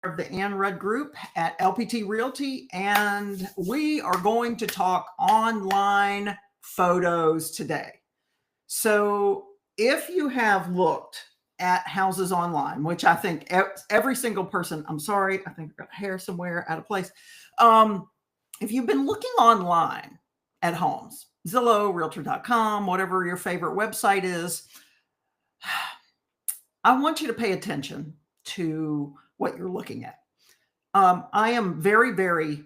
of the Ann Rudd Group at LPT Realty, and we are going to talk online photos today. So if you have looked at houses online, which I think every single person, I'm sorry, I think I've got hair somewhere out of place. If you've been looking online at homes, Zillow, Realtor.com, whatever your favorite website is, I want you to pay attention to what you're looking at. I am very, very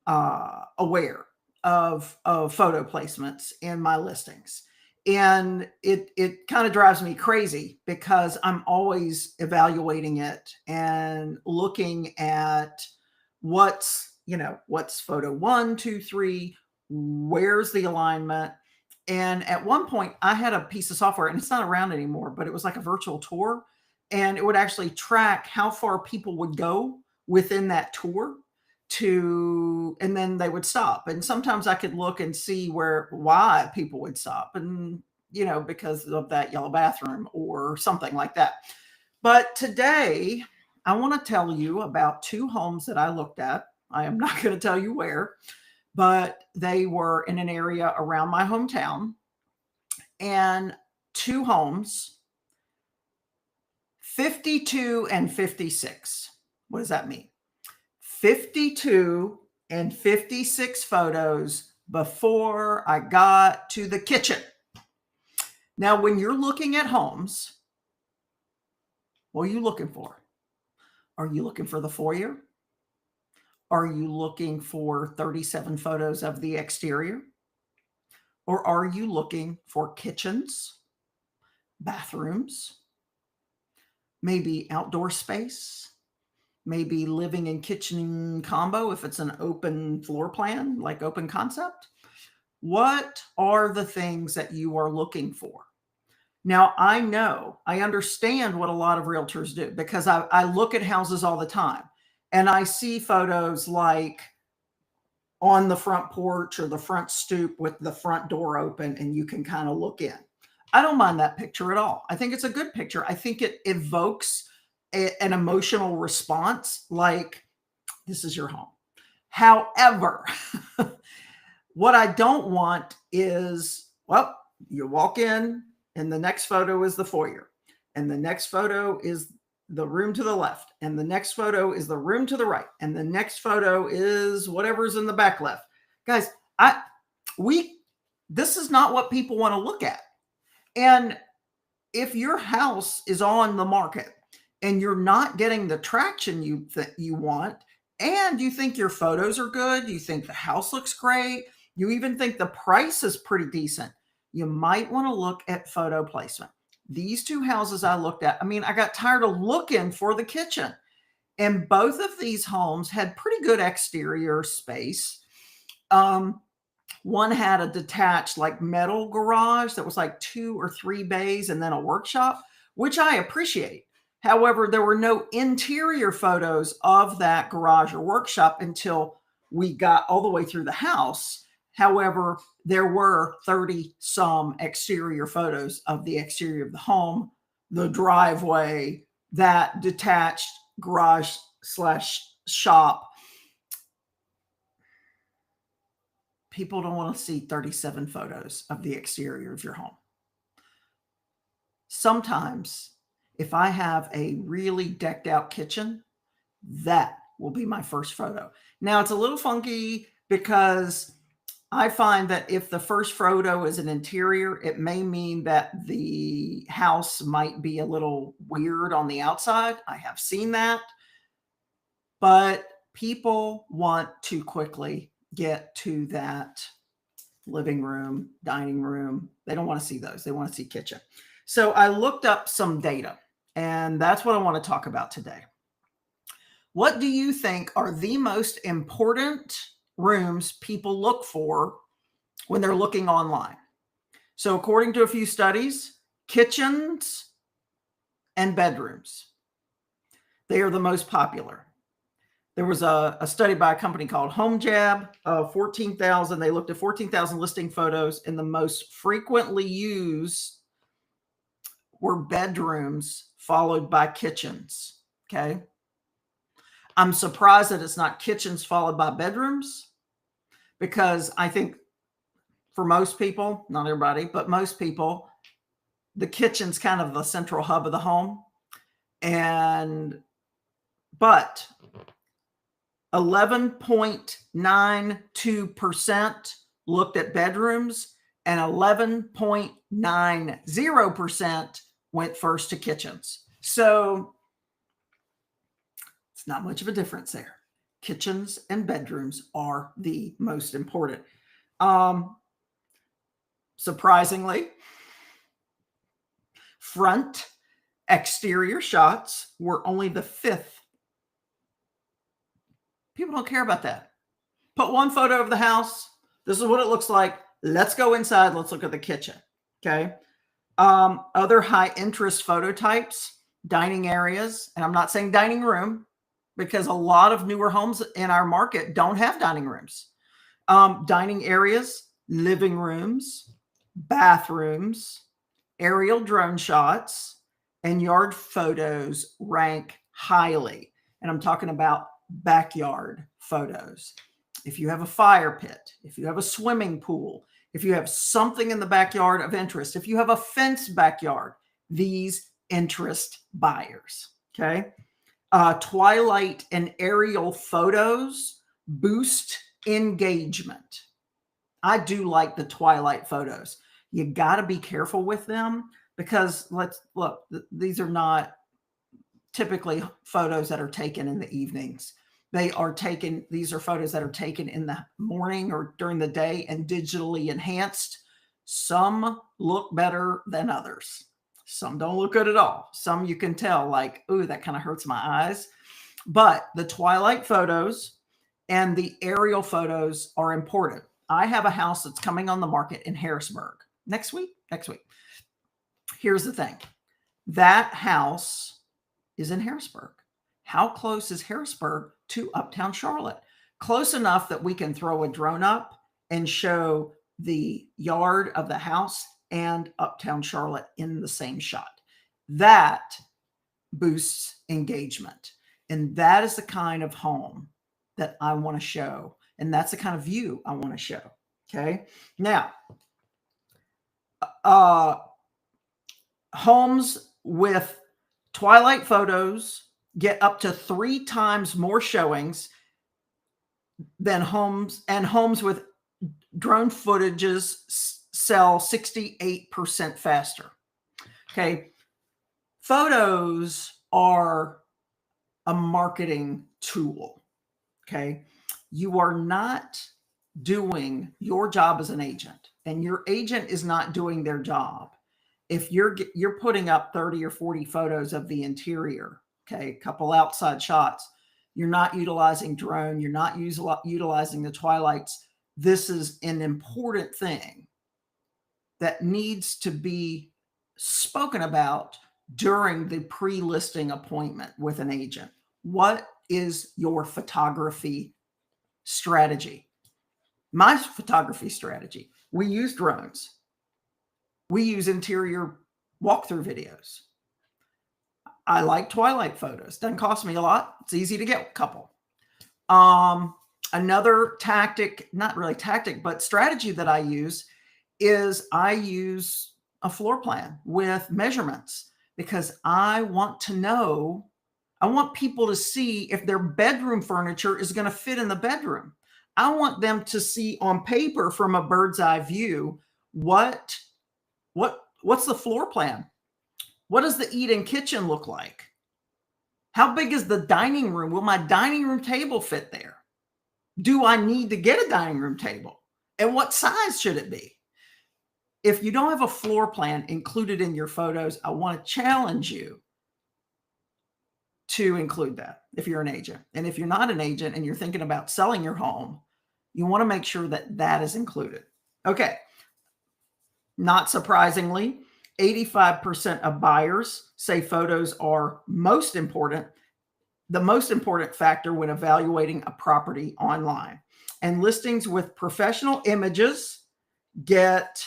aware of photo placements in my listings. And it kind of drives me crazy because I'm always evaluating it and looking at what's photo 1, 2, 3, where's the alignment. And at one point I had a piece of software, and it's not around anymore, but it was like a virtual tour, and it would actually track how far people would go within that tour and then they would stop. And sometimes I could look and see why people would stop, and because of that yellow bathroom or something like that. But today I want to tell you about two homes that I looked at. I am not going to tell you where, but they were in an area around my hometown, and two homes, 52 and 56. What does that mean? 52 and 56 photos before I got to the kitchen. Now, when you're looking at homes, what are you looking for? Are you looking for the foyer? Are you looking for 37 photos of the exterior? Or are you looking for kitchens, bathrooms, maybe outdoor space, maybe living and kitchen combo if it's an open floor plan, like open concept? What are the things that you are looking for? Now, I understand what a lot of realtors do, because I look at houses all the time and I see photos like on the front porch or the front stoop with the front door open and you can kind of look in. I don't mind that picture at all. I think it's a good picture. I think it evokes an emotional response, like, this is your home. However, what I don't want is, well, you walk in and the next photo is the foyer, and the next photo is the room to the left, and the next photo is the room to the right, and the next photo is whatever's in the back left. Guys, this is not what people want to look at. And if your house is on the market and you're not getting the traction you want, and you think your photos are good, you think the house looks great, you even think the price is pretty decent, you might want to look at photo placement. These two houses I looked at, I got tired of looking for the kitchen. And both of these homes had pretty good exterior space. One had a detached like metal garage that was like 2 or 3 bays and then a workshop, which I appreciate. However, there were no interior photos of that garage or workshop until we got all the way through the house. However, there were 30 some exterior photos of the exterior of the home, the driveway, that detached garage / shop. People don't want to see 37 photos of the exterior of your home. Sometimes, if I have a really decked out kitchen, that will be my first photo. Now, it's a little funky because I find that if the first photo is an interior, it may mean that the house might be a little weird on the outside. I have seen that. But people want to quickly get to that living room, dining room. They don't want to see those. They want to see kitchen. So I looked up some data, and that's what I want to talk about today. What do you think are the most important rooms people look for when they're looking online? So according to a few studies, kitchens and bedrooms, they are the most popular. There was a study by a company called HomeJab of 14,000. They looked at 14,000 listing photos, and the most frequently used were bedrooms, followed by kitchens. Okay. I'm surprised that it's not kitchens followed by bedrooms, because I think for most people, not everybody, but most people, the kitchen's kind of the central hub of the home. But 11.92% looked at bedrooms, and 11.90% went first to kitchens. So it's not much of a difference there. Kitchens and bedrooms are the most important. Surprisingly, front exterior shots were only the 5th. People don't care about that. Put one photo of the house. This is what it looks like. Let's go inside. Let's look at the kitchen. Okay. Other high interest photo types, dining areas. And I'm not saying dining room, because a lot of newer homes in our market don't have dining rooms. Dining areas, living rooms, bathrooms, aerial drone shots, and yard photos rank highly. And I'm talking about backyard photos. If you have a fire pit, if you have a swimming pool, if you have something in the backyard of interest, if you have a fenced backyard, these interest buyers. Okay. Twilight and aerial photos boost engagement. I do like the twilight photos. You got to be careful with them, because let's look, these are not typically photos that are taken in the evenings. These are photos that are taken in the morning or during the day and digitally enhanced. Some look better than others. Some don't look good at all. Some you can tell, like, ooh, that kind of hurts my eyes. But the twilight photos and the aerial photos are important. I have a house that's coming on the market in Harrisburg next week. Here's the thing. That house is in Harrisburg. How close is Harrisburg to Uptown Charlotte? Close enough that we can throw a drone up and show the yard of the house and Uptown Charlotte in the same shot. That boosts engagement. And that is the kind of home that I want to show. And that's the kind of view I want to show. Okay. Now, homes with twilight photos get up to 3 times more showings than homes with drone footages sell 68% faster. Okay. Photos are a marketing tool. Okay. You are not doing your job as an agent, and your agent is not doing their job if you're putting up 30 or 40 photos of the interior, okay, a couple outside shots. You're not utilizing drone. You're not utilizing the twilights. This is an important thing that needs to be spoken about during the pre-listing appointment with an agent. What is your photography strategy? My photography strategy: we use drones. We use interior walkthrough videos. I like twilight photos. Doesn't cost me a lot. It's easy to get a couple. Another tactic, not really tactic, but strategy that I use is I use a floor plan with measurements, because I want to know, I want people to see if their bedroom furniture is going to fit in the bedroom. I want them to see on paper from a bird's eye view what's the floor plan? What does the eat-in kitchen look like? How big is the dining room? Will my dining room table fit there? Do I need to get a dining room table? And what size should it be? If you don't have a floor plan included in your photos, I want to challenge you to include that if you're an agent. And if you're not an agent and you're thinking about selling your home, you want to make sure that that is included. Okay. Not surprisingly, 85% of buyers say photos are most important, the most important factor when evaluating a property online. And listings with professional images get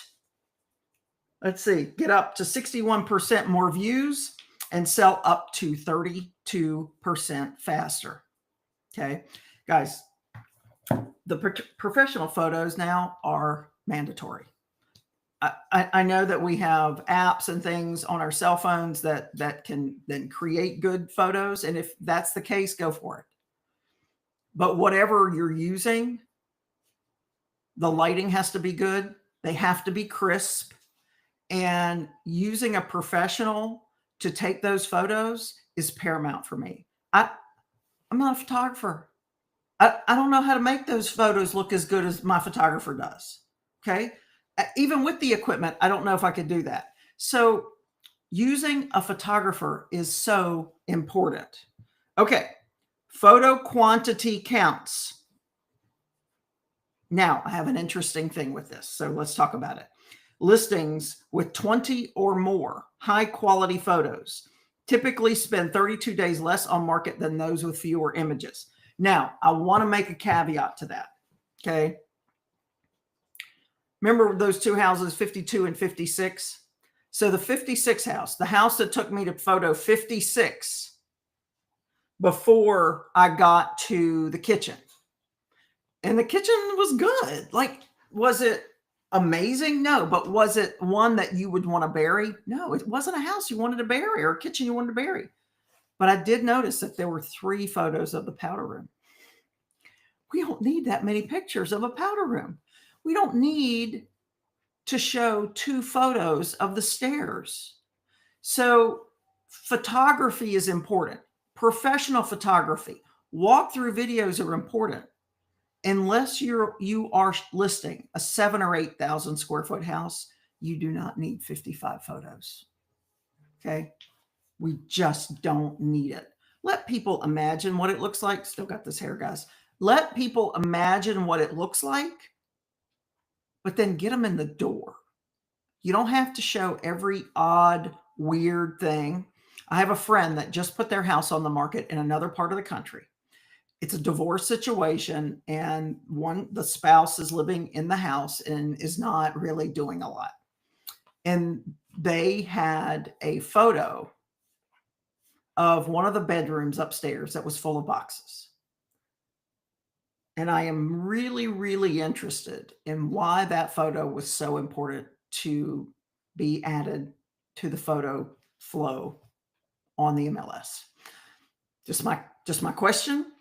up to 61% more views and sell up to 32% faster. Okay, guys, the professional photos now are mandatory. I know that we have apps and things on our cell phones that can then create good photos. And if that's the case, go for it. But whatever you're using, the lighting has to be good. They have to be crisp. And using a professional to take those photos is paramount for me. I'm not a photographer. I don't know how to make those photos look as good as my photographer does. Okay. Even with the equipment, I don't know if I could do that. So using a photographer is so important. Okay. Photo quantity counts. Now, I have an interesting thing with this. So let's talk about it. Listings with 20 or more high quality photos typically spend 32 days less on market than those with fewer images. Now, I want to make a caveat to that. Okay. Remember those two houses, 52 and 56? So the 56 house, the house that took me to photo 56 before I got to the kitchen. And the kitchen was good. Like, was it amazing? No. But was it one that you would want to bury? No, it wasn't a house you wanted to bury or a kitchen you wanted to bury. But I did notice that there were 3 photos of the powder room. We don't need that many pictures of a powder room. We don't need to show 2 photos of the stairs. So photography is important. Professional photography, walkthrough videos are important. Unless you are listing a 7,000 or 8,000 square foot house, you do not need 55 photos. Okay. We just don't need it. Let people imagine what it looks like. Still got this hair, guys. Let people imagine what it looks like, but then get them in the door. You don't have to show every odd, weird thing. I have a friend that just put their house on the market in another part of the country. It's a divorce situation, and the spouse is living in the house and is not really doing a lot. And they had a photo of one of the bedrooms upstairs that was full of boxes. And I am really, really interested in why that photo was so important to be added to the photo flow on the MLS. Just my question.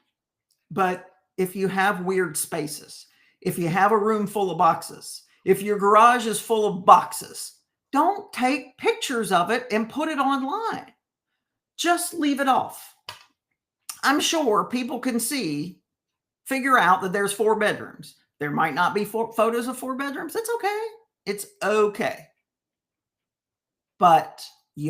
But if you have weird spaces, if you have a room full of boxes, if your garage is full of boxes, don't take pictures of it and put it online. Just leave it off. I'm sure people can figure out that there's 4 bedrooms. There might not be photos of 4 bedrooms. It's okay. It's okay. But we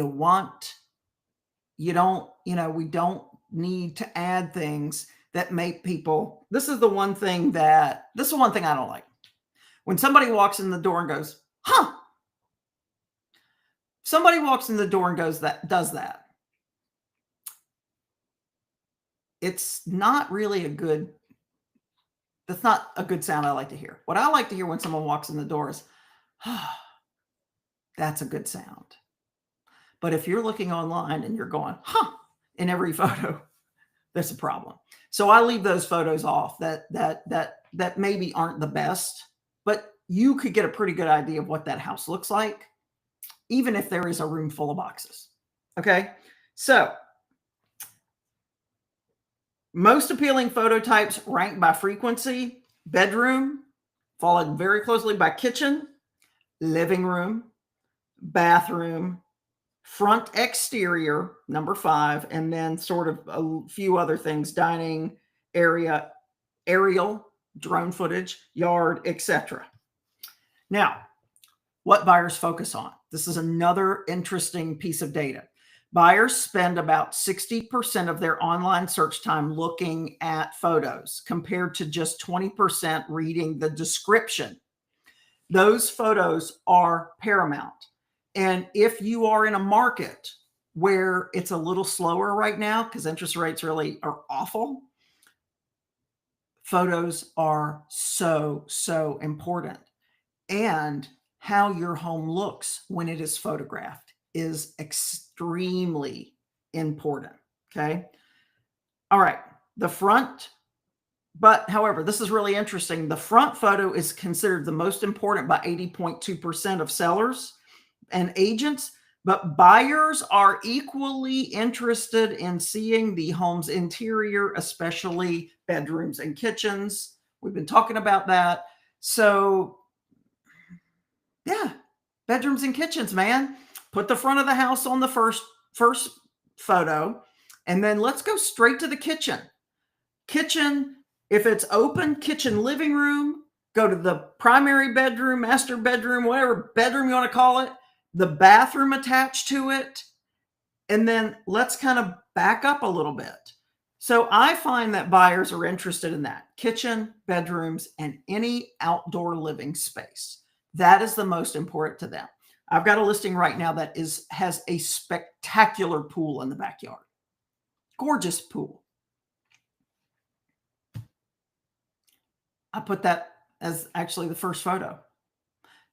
don't need to add things that make people, this is the one thing I don't like. When somebody walks in the door and goes, huh? Somebody walks in the door and does that. It's not really that's not a good sound I like to hear. What I like to hear when someone walks in the door is, that's a good sound. But if you're looking online and you're going, huh, in every photo, there's a problem. So I leave those photos off that maybe aren't the best, but you could get a pretty good idea of what that house looks like, even if there is a room full of boxes. Okay. So most appealing photo types ranked by frequency: bedroom, followed very closely by kitchen, living room, bathroom, front exterior, number 5, and then sort of a few other things: dining area, aerial, drone footage, yard, etc. Now, what buyers focus on. This is another interesting piece of data. Buyers spend about 60% of their online search time looking at photos, compared to just 20% reading the description. Those photos are paramount. And if you are in a market where it's a little slower right now because interest rates really are awful, photos are so, so important. And how your home looks when it is photographed is extremely important. Okay. All right. The front, but however, this is really interesting. The front photo is considered the most important by 80.2% of sellers and agents, but buyers are equally interested in seeing the home's interior, especially bedrooms and kitchens. We've been talking about that. So, yeah, bedrooms and kitchens, man. Put the front of the house on the first photo, and then let's go straight to the kitchen. Kitchen, if it's open, kitchen living room, go to the primary bedroom, master bedroom, whatever bedroom you want to call it, the bathroom attached to it. And then let's kind of back up a little bit. So I find that buyers are interested in that kitchen, bedrooms, and any outdoor living space. That is the most important to them. I've got a listing right now that has a spectacular pool in the backyard. Gorgeous pool. I put that as actually the first photo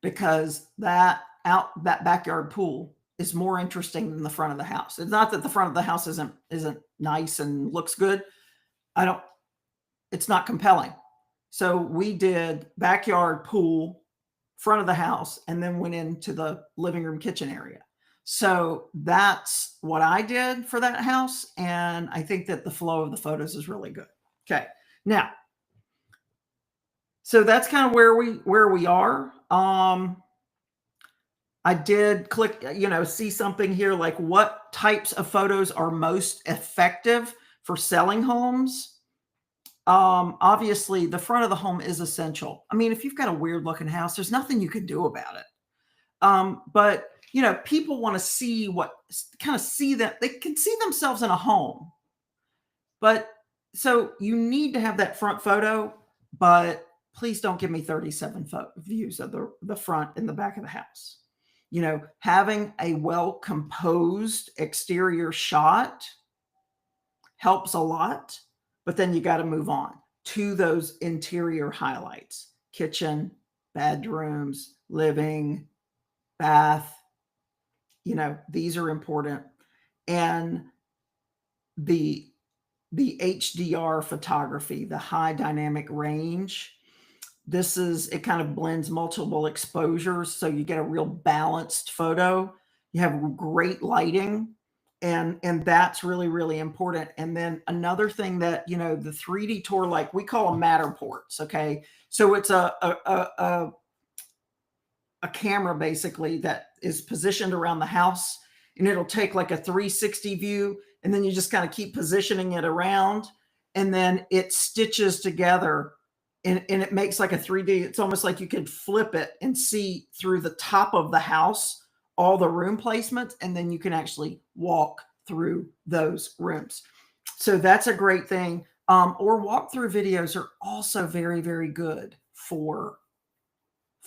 because that backyard pool is more interesting than the front of the house. It's not that the front of the house isn't nice and looks good. It's not compelling. So we did backyard pool, front of the house, and then went into the living room kitchen area. So that's what I did for that house. And I think that the flow of the photos is really good. Okay. Now, so that's kind of where we are. I did click, see something here like what types of photos are most effective for selling homes. Obviously, the front of the home is essential. I mean, if you've got a weird looking house, there's nothing you can do about it. But people want to see that they can see themselves in a home. But so you need to have that front photo, but please don't give me 37 views of the front and the back of the house. Having a well-composed exterior shot helps a lot, but then you got to move on to those interior highlights: kitchen, bedrooms, living, bath. These are important. And the HDR photography, the high dynamic range, it kind of blends multiple exposures, so you get a real balanced photo. You have great lighting, and that's really, really important. And then another thing that, the 3D tour, like we call them Matterports, okay? So it's a camera basically that is positioned around the house, and it'll take like a 360 view, and then you just kind of keep positioning it around, and then it stitches together. And it makes like a 3D. It's almost like you could flip it and see through the top of the house all the room placements, and then you can actually walk through those rooms. So that's a great thing. Or walkthrough videos are also very, very good for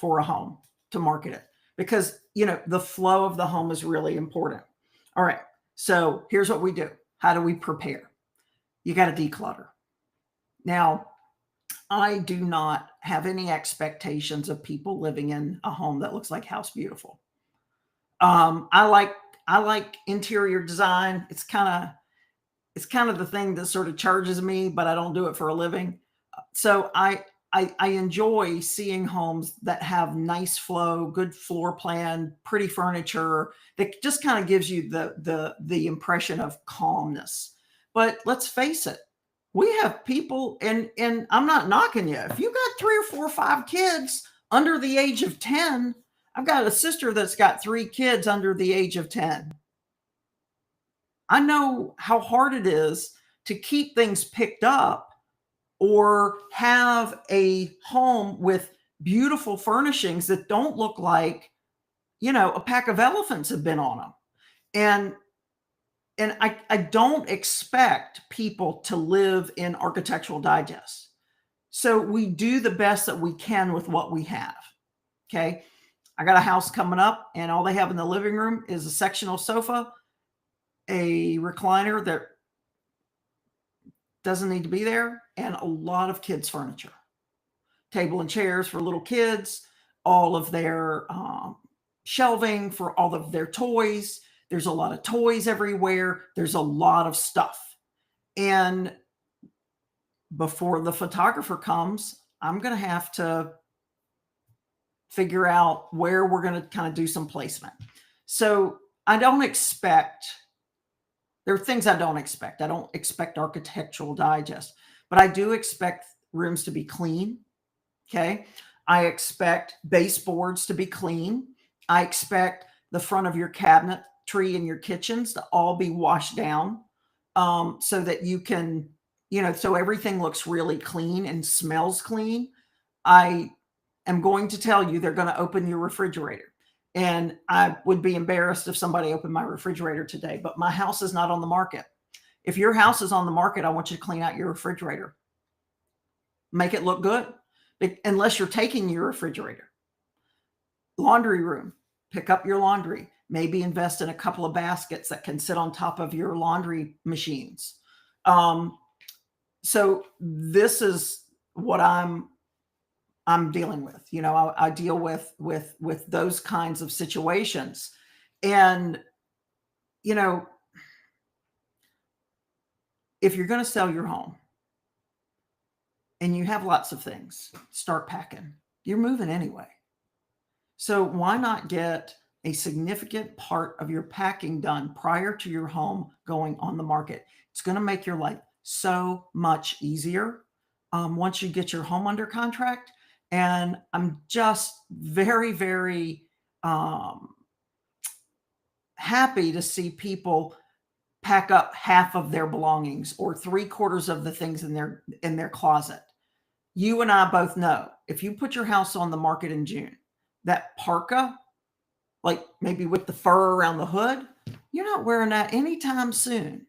a home to market it, because the flow of the home is really important. All right. So here's what we do. How do we prepare? You got to declutter. Now, I do not have any expectations of people living in a home that looks like House Beautiful. I like interior design. It's kind of the thing that sort of charges me, but I don't do it for a living. So I enjoy seeing homes that have nice flow, good floor plan, pretty furniture that just kind of gives you the impression of calmness. But let's face it, we have people, and I'm not knocking you. If you got 3 or 4 or 5 kids under the age of 10, I've got a sister that's got 3 kids under the age of 10. I know how hard it is to keep things picked up or have a home with beautiful furnishings that don't look like, a pack of elephants have been on them. And I don't expect people to live in Architectural Digest. So we do the best that we can with what we have. Okay. I got a house coming up, and all they have in the living room is a sectional sofa, a recliner that doesn't need to be there, and a lot of kids' furniture, table and chairs for little kids, all of their shelving for all of their toys. There's a lot of toys everywhere. There's a lot of stuff. And before the photographer comes, I'm going to have to figure out where we're going to kind of do some placement. So I don't expect, there are things I don't expect. I don't expect Architectural Digest, but I do expect rooms to be clean. Okay. I expect baseboards to be clean. I expect the front of your cabinetry in your kitchens to all be washed down, so that you can, so everything looks really clean and smells clean. I am going to tell you they're going to open your refrigerator. And I would be embarrassed if somebody opened my refrigerator today, but my house is not on the market. If your house is on the market, I want you to clean out your refrigerator. Make it look good, unless you're taking your refrigerator. Laundry room, pick up your laundry. Maybe invest in a couple of baskets that can sit on top of your laundry machines. So this is what I'm dealing with. I deal with those kinds of situations. And, if you're going to sell your home and you have lots of things, start packing. You're moving anyway. So why not get a significant part of your packing done prior to your home going on the market? It's going to make your life so much easier once you get your home under contract. And I'm just very, very happy to see people pack up half of their belongings or 3/4 of the things in their closet. You and I both know if you put your house on the market in June, that parka, like maybe with the fur around the hood, you're not wearing that anytime soon.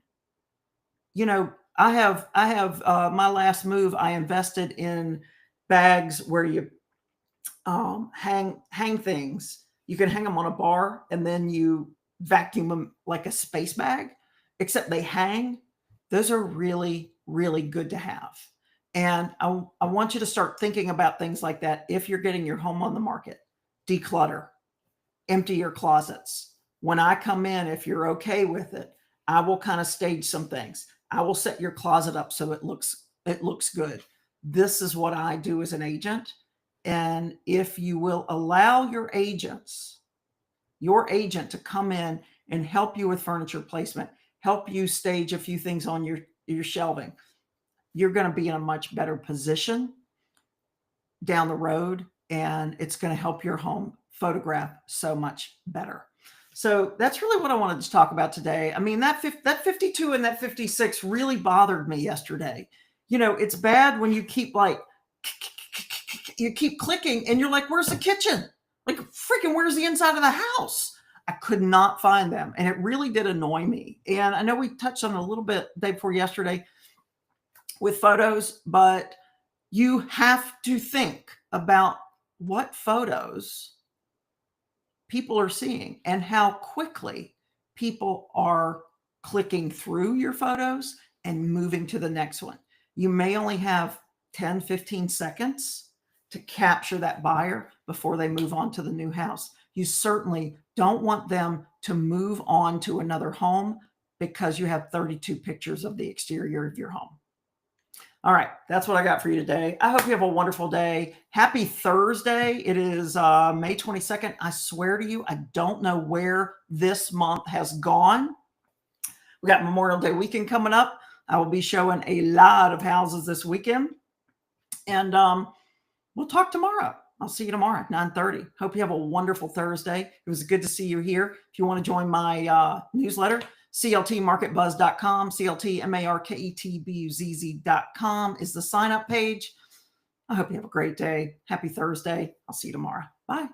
I have my last move, I invested in bags where you hang things. You can hang them on a bar and then you vacuum them like a space bag, except they hang. Those are really, really good to have. And I want you to start thinking about things like that. If you're getting your home on the market, declutter, empty your closets. When I come in, if you're okay with it, I will kind of stage some things. I will set your closet up so it looks good. This is what I do as an agent. And if you will allow your agent to come in and help you with furniture placement, help you stage a few things on your shelving, you're going to be in a much better position down the road, and it's going to help your home photograph so much better. So that's really what I wanted to talk about today. I mean, that 52 and that 56 really bothered me yesterday. It's bad when you keep clicking and you're like, where's the kitchen? Like, freaking, where's the inside of the house? I could not find them. And it really did annoy me. And I know we touched on it a little bit day before yesterday with photos, but you have to think about what photos people are seeing and how quickly people are clicking through your photos and moving to the next one. You may only have 10, 15 seconds to capture that buyer before they move on to the new house. You certainly don't want them to move on to another home because you have 32 pictures of the exterior of your home. All right, that's what I got for you today. I hope you have a wonderful day. Happy Thursday. It is May 22nd. I swear to you, I don't know where this month has gone. We got Memorial Day weekend coming up. I will be showing a lot of houses this weekend. And we'll talk tomorrow. I'll see you tomorrow at 9:30. Hope you have a wonderful Thursday. It was good to see you here. If you want to join my newsletter, cltmarketbuzz.com, cltmarketbuzz.com is the sign up page. I hope you have a great day. Happy Thursday. I'll see you tomorrow. Bye.